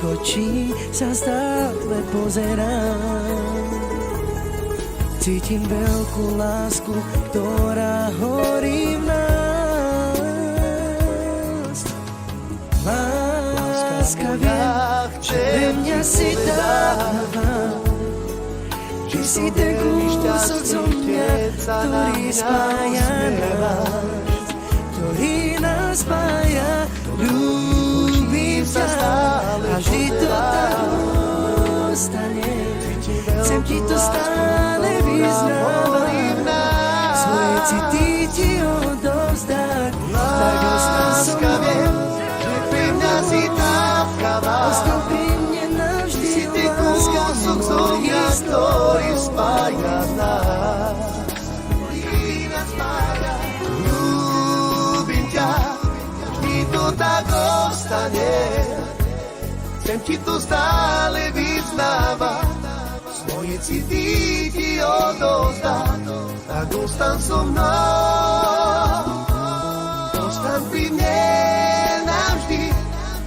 očí sa stále pozerám. Cítim veľkú lásku, ktorá horí v nás. Láska, viem, že pre mňa si dáva, že si ten kúsok zo mňa, ktorý spája nás, ktorý nás spája. Ľúbim ťa a vždy to tak ostane. Chcem ti to stále vyznávať, svoje city ti odovzdať. Tak ostan so mnou, že pri mňa si tá pravá. Ostan pri mne navždy, si ty kúsok zo mňa, ktorý spája nás. Ľúbim ťa, vždy to tak ostane. Chcem ti to stále vyznávať, svoje city ti odovzdať. Tak ostan so mnou, ostan pri mne navždy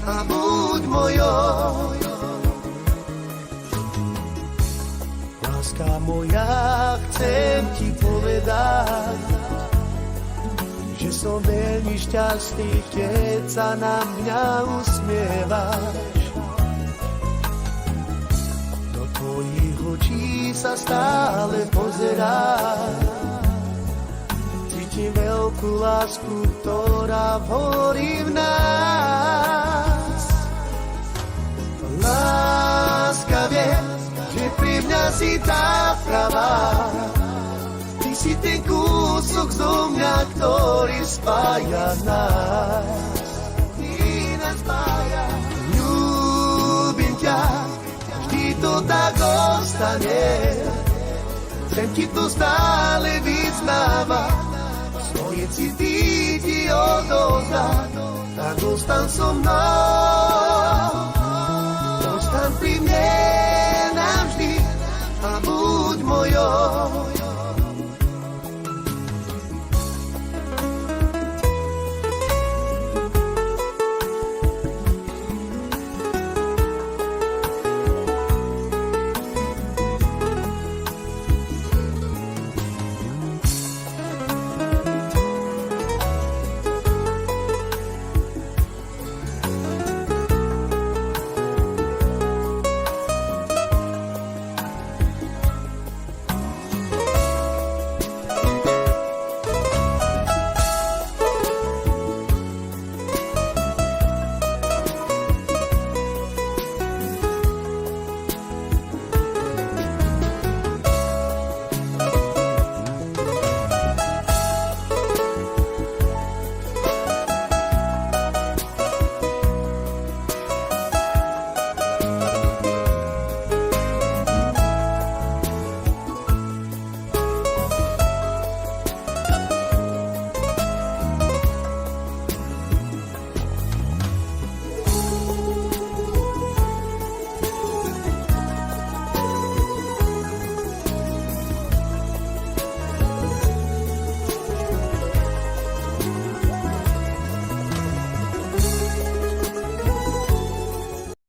a buď mojou. Láska moja, chcem ti povedať, že som veľmi šťastný, keď sa na mňa usmievaš. Do tvojich očí sa stále pozerám. Cítim veľkú lásku, ktorá horí v nás. Láska vie, že pri mňa si tá pravá. Ty si ten kúsok zo mňa, ktorý spája nás. Ty nás spája. Ľúbim ťa, vždy to tak ostane. Chcem ti to stále vyznávať, svoje city ti odovzdať. Tak ostan so mnou.